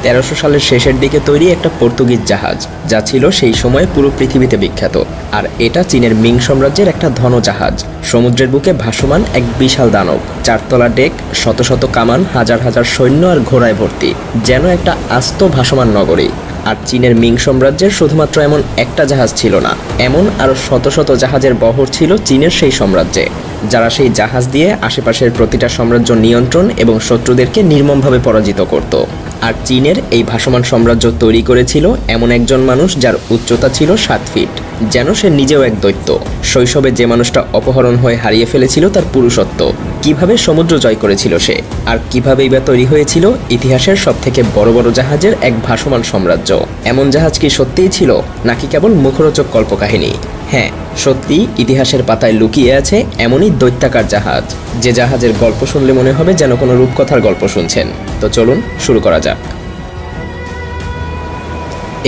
1300 সালের শেষের দিকে তৈরি একটা পর্তুগিজ জাহাজ, যা ছিল সেই সময়ে পুরো পৃথিবীতে বিখ্যাত। আর এটা চীনের মিং সাম্রাজ্যের একটা ধনজাহাজ, সমুদ্রের বুকে ভাসমান এক বিশাল দানব। 4 তলা ডেক, শত শত কামান, হাজার হাজার সৈন্য আর ঘোড়ায় ভর্তি, যেন একটা আস্ত ভাসমান নগরী। আর চীনের মিং সাম্রাজ্যের শুধুমাত্র এমন একটা জাহাজ ছিল না, এমন আরও শত শত জাহাজের বহর ছিল চীনের সেই সাম্রাজ্যে, যারা সেই জাহাজ দিয়ে আশেপাশের প্রতিটা সাম্রাজ্য নিয়ন্ত্রণ এবং শত্রুদেরকে নির্মমভাবে পরাজিত করত। আর চীনের এই ভাসমান সাম্রাজ্য তৈরি করেছিল এমন একজন মানুষ যার উচ্চতা ছিল 7 ফিট, যেন সে নিজেও এক দৈত্য। শৈশবে যে মানুষটা অপহরণ হয়ে হারিয়ে ফেলেছিল তার পুরুষত্ব, কিভাবে সমুদ্র জয় করেছিল সে, আর কিভাবেই বা তৈরি হয়েছিল ইতিহাসের সবথেকে বড় বড় জাহাজের এক ভাসমান সাম্রাজ্য। এমন জাহাজ কি সত্যিই ছিল, নাকি কেবল মুখরোচক কল্পকাহিনী? হ্যাঁ, সত্যি ইতিহাসের পাতায় লুকিয়ে আছে এমনই দৈত্যাকার জাহাজ, যে জাহাজের গল্প শুনলে মনে হবে যেন কোনো রূপকথার গল্প শুনছেন। তো চলুন শুরু করা যাক।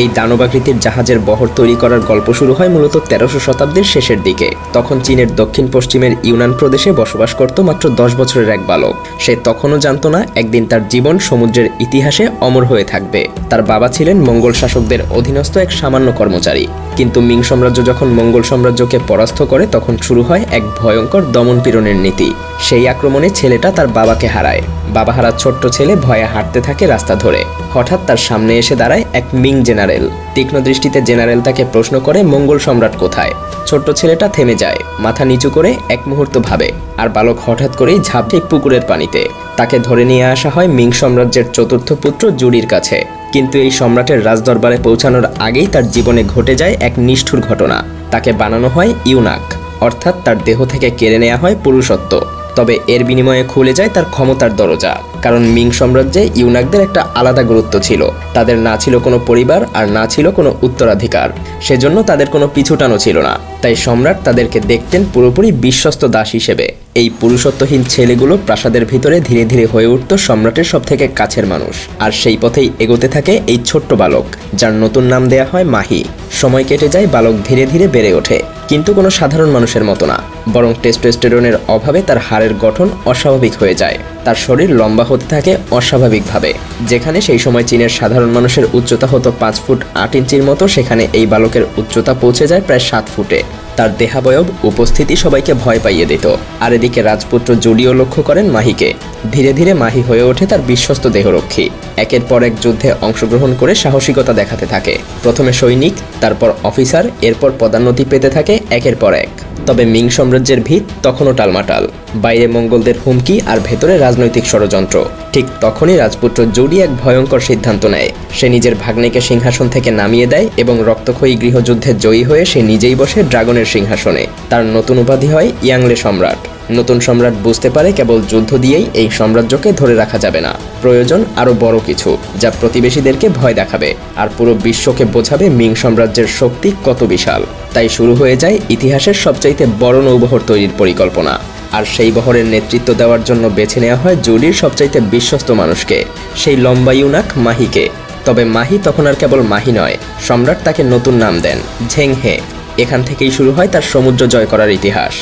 এই দানবাকৃতির জাহাজের বহর তৈরি করার গল্প শুরু হয় মূলত 1300 শতাব্দীর শেষের দিকে। তখন চীনের দক্ষিণ পশ্চিমের ইউনান প্রদেশে বসবাস করত মাত্র 10 বছরের এক বালক। সে তখনও জানত না একদিন তার জীবন সমুদ্রের ইতিহাসে অমর হয়ে থাকবে। তার বাবা ছিলেন মঙ্গল শাসকদের অধীনস্থ এক সামান্য কর্মচারী। কিন্তু মিং সাম্রাজ্য যখন মঙ্গল সাম্রাজ্যকে পরাস্ত করে, তখন শুরু হয় এক ভয়ঙ্কর দমনপীড়নের নীতি। সেই আক্রমণে ছেলেটা তার বাবাকে হারায়। বাবাহারা ছোট্ট ছেলে ভয়ে হাঁটতে থাকে রাস্তা ধরে। হঠাৎ তার সামনে এসে দাঁড়ায় এক মিং জেনারেল। তীক্ষ্ণ দৃষ্টিতে জেনারেল তাকে প্রশ্ন করে, মঙ্গল সম্রাট কোথায়? ছোট্ট ছেলেটা থেমে যায়, মাথা নিচু করে এক মুহূর্ত ভাবে, আর বালক হঠাৎ করেই ঝাঁপ দেয় পুকুরের পানিতে। তাকে ধরে নিয়ে আসা হয় মিং সাম্রাজ্যের চতুর্থ পুত্র জুডির কাছে। কিন্তু এই সম্রাটের রাজদরবারে পৌঁছানোর আগেই তার জীবনে ঘটে যায় এক নিষ্ঠুর ঘটনা। তাকে বানানো হয় ইউনাক, অর্থাৎ তার দেহ থেকে কেড়ে নেওয়া হয় পুরুষত্ব। তবে এর বিনিময়ে খুলে যায় তার ক্ষমতার দরজা, কারণ মিং সাম্রাজ্যে ইউনাকদের একটা আলাদা গুরুত্ব ছিল। তাদের না ছিল কোনো পরিবার, আর না ছিল কোনো উত্তরাধিকার। সেজন্য তাদের কোনো পিছুটানো ছিল না। তাই সম্রাট তাদেরকে দেখতেন পুরোপুরি বিশ্বস্ত দাস হিসেবে। এই পুরুষত্বহীন ছেলেগুলো প্রাসাদের ভিতরে ধীরে ধীরে হয়ে উঠত সম্রাটের সবথেকে কাছের মানুষ। আর সেই পথেই এগোতে থাকে এই ছোট্ট বালক, যার নতুন নাম দেয়া হয় মাহি। সময় কেটে যায়, বালক ধীরে ধীরে বেড়ে ওঠে, কিন্তু কোনো সাধারণ মানুষের মতো না, বরং টেস্টোস্টেরনের অভাবে তার হাড়ের গঠন অস্বাভাবিক হয়ে যায়। তার শরীর লম্বা হতে থাকে অস্বাভাবিকভাবে। যেখানে সেই সময় চীনের সাধারণ মানুষের উচ্চতা হতো 5 ফুট 8 ইঞ্চির মতো, সেখানে এই বালকের উচ্চতা পৌঁছে যায় প্রায় 7 ফুটে। তার দেহাবয়ব উপস্থিতি সবাইকে ভয় পাইয়ে দিত। আর এদিকে রাজপুত্র জুডিও লক্ষ্য করেন মাহিকে। ধীরে ধীরে মাহি হয়ে ওঠে তার বিশ্বস্ত দেহরক্ষী। একের পর এক যুদ্ধে অংশগ্রহণ করে সাহসিকতা দেখাতে থাকে। প্রথমে সৈনিক, তারপর অফিসার, এরপর পদোন্নতি পেতে থাকে একের পর এক। তবে মিং সাম্রাজ্যের ভিত তখনও টালমাটাল। বাইরে মঙ্গলদের হুমকি, আর ভেতরে রাজনৈতিক ষড়যন্ত্র। ঠিক তখনই রাজপুত্র জুডি এক ভয়ঙ্কর সিদ্ধান্ত নেয়। সে নিজের ভাগ্নেকে সিংহাসন থেকে নামিয়ে দেয় এবং রক্তক্ষয়ী গৃহযুদ্ধে জয়ী হয়ে সে নিজেই বসে ড্রাগনের সিংহাসনে। তার নতুন উপাধি হয় ইয়াংলে সম্রাট। নতুন সম্রাট বুঝতে পারে কেবল যুদ্ধ দিয়েই এই সাম্রাজ্যকে ধরে রাখা যাবে না, প্রয়োজন আরও বড় কিছু, যা প্রতিবেশীদেরকে ভয় দেখাবে আর পুরো বিশ্বকে বোঝাবে মিং সাম্রাজ্যের শক্তি কত বিশাল। তাই শুরু হয়ে যায় ইতিহাসের সবচাইতে বড় নৌবহর তৈরির পরিকল্পনা। আর সেই বহরের নেতৃত্ব দেওয়ার জন্য বেছে নেওয়া হয় জুডির সবচাইতে বিশ্বস্ত মানুষকে, সেই লম্বা ইউনাক মাহিকে। তবে মাহি তখন আর কেবল মাহি নয়, সম্রাট তাকে নতুন নাম দেন ঝেংহে। এখান থেকেই শুরু হয় তার সমুদ্র জয় করার ইতিহাস।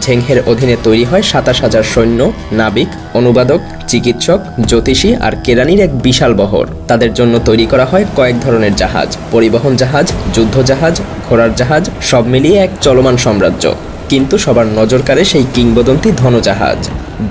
ঝেংহের অধীনে তৈরি হয় 27,000 সৈন্য, নাবিক, অনুবাদক, চিকিৎসক, জ্যোতিষী আর কেরানির এক বিশাল বহর। তাদের জন্য তৈরি করা হয় কয়েক ধরনের জাহাজ, পরিবহন জাহাজ, যুদ্ধ জাহাজ, ঘোড়ার জাহাজ, সব মিলিয়ে এক চলমান সাম্রাজ্য। কিন্তু সবার নজর কাড়ে সেই কিংবদন্তি ধনজাহাজ।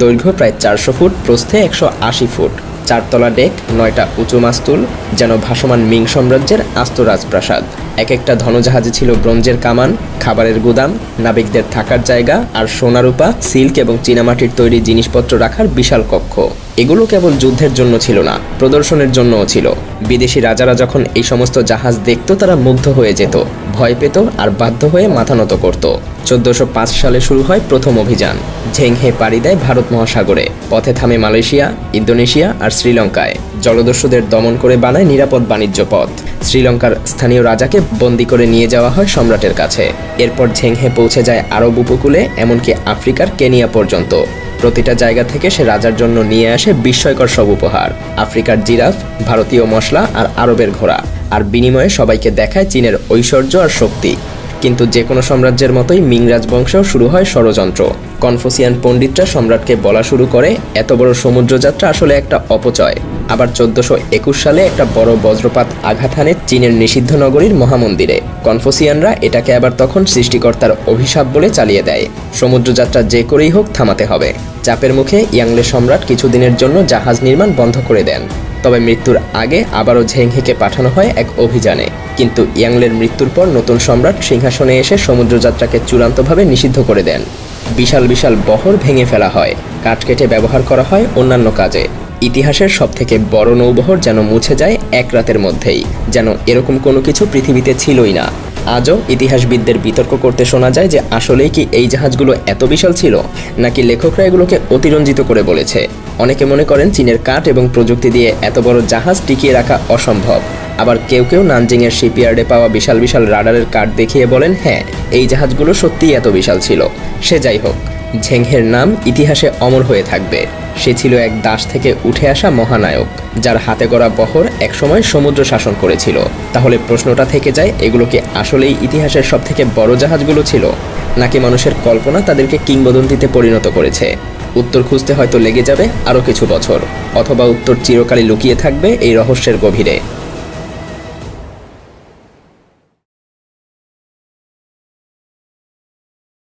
দৈর্ঘ্য প্রায় 400 ফুট, প্রস্থে 180 ফুট, 4 তলা ডেক, 9টা উঁচু মাস্তুল, যেন ভাসমান মিং সাম্রাজ্যের আস্ত রাজপ্রাসাদ। এক একটা ধনজাহাজে ছিল ব্রোঞ্জের কামান, খাবারের গুদাম, নাবিকদের থাকার জায়গা, আর সোনারূপা, সিল্ক এবং চীনামাটির তৈরি জিনিসপত্র রাখার বিশাল কক্ষ। এগুলো কেবল যুদ্ধের জন্য ছিল না, প্রদর্শনের জন্যও ছিল। বিদেশি রাজারা যখন এই সমস্ত জাহাজ দেখত, তারা মুগ্ধ হয়ে যেত, ভয় পেত আর বাধ্য হয়ে মাথা নত করত। 1405 সালে শুরু হয় প্রথম অভিযান। ঝেংহে পাড়ি দেয় ভারত মহাসাগরে। পথে থামে মালয়েশিয়া, ইন্দোনেশিয়া আর শ্রীলঙ্কায়। জলদস্যুদের দমন করে বানায় নিরাপদ বাণিজ্য পথ। শ্রীলঙ্কার স্থানীয় রাজাকে বন্দী করে নিয়ে যাওয়া হয় সম্রাটের কাছে। এরপর ঝেংহে পৌঁছে যায় আরব উপকূলে, এমনকি আফ্রিকার কেনিয়া পর্যন্ত। প্রতিটা জায়গা থেকে সে রাজার জন্য নিয়ে আসে বিস্ময়কর সব উপহার, আফ্রিকার জিরাফ, ভারতীয় মশলা আর আরবের ঘোড়া। আর বিনিময়ে সবাইকে দেখায় চীনের ঐশ্বর্য আর শক্তি। কিন্তু যে কোনো সাম্রাজ্যের মতোই মিং রাজবংশেও শুরু হয় ষড়যন্ত্র। কনফুসিয়ান পণ্ডিতরা সম্রাটকে বলা শুরু করে, এত বড় সমুদ্রযাত্রা আসলে একটা অপচয়। আবার 1421 সালে একটা বড় বজ্রপাত আঘাত হানে চীনের নিষিদ্ধ নগরীর মহামন্দিরে। কনফুসিয়ানরা এটাকে আবার তখন সৃষ্টিকর্তার অভিশাপ বলে চালিয়ে দেয়। সমুদ্রযাত্রা যে করেই হোক থামাতে হবে। চাপের মুখে ইয়াংলে সম্রাট কিছুদিনের জন্য জাহাজ নির্মাণ বন্ধ করে দেন। তবে মৃত্যুর আগে আবারও ঝেংহেকে পাঠানো হয় এক অভিযানে। কিন্তু ইয়াংলের মৃত্যুর পর নতুন সম্রাট সিংহাসনে এসে সমুদ্রযাত্রাকে চূড়ান্তভাবে নিষিদ্ধ করে দেন। বিশাল বিশাল বহর ভেঙে ফেলা হয়, কাঠ কেটে ব্যবহার করা হয় অন্যান্য কাজে। ইতিহাসের সবথেকে বড় নৌবহর যেন মুছে যায় এক রাতের মধ্যেই, যেন এরকম কোনো কিছু পৃথিবীতে ছিলই না। আজও ইতিহাসবিদদের বিতর্ক করতে শোনা যায় যে আসলেই কি এই জাহাজগুলো এত বিশাল ছিল, নাকি লেখকরা এগুলোকে অতিরঞ্জিত করে বলেছে। অনেকে মনে করেন চীনের কাঠ এবং প্রযুক্তি দিয়ে এত বড় জাহাজ টিকিয়ে রাখা অসম্ভব। আবার কেউ কেউ নানজিংয়ের শিপইয়ার্ডে পাওয়া বিশাল বিশাল রাডারের কাঠ দেখিয়ে বলেন হ্যাঁ, এই জাহাজগুলো সত্যিই এত বিশাল ছিল। সে যাই হোক, ঝেংহের নাম ইতিহাসে অমর হয়ে থাকবে। সে ছিল এক দাস থেকে উঠে আসা মহানায়ক, যার হাতে গড়া বহর একসময় সমুদ্র শাসন করেছিল। তাহলে প্রশ্নটা থেকে যায়, এগুলো কি আসলেই ইতিহাসের সবথেকে বড় জাহাজগুলো ছিল, নাকি মানুষের কল্পনা তাদেরকে কিংবদন্তিতে পরিণত করেছে? উত্তর খুঁজতে হয়তো লেগে যাবে আরও কিছু বছর, অথবা উত্তর চিরকালই লুকিয়ে থাকবে এই রহস্যের গভীরে।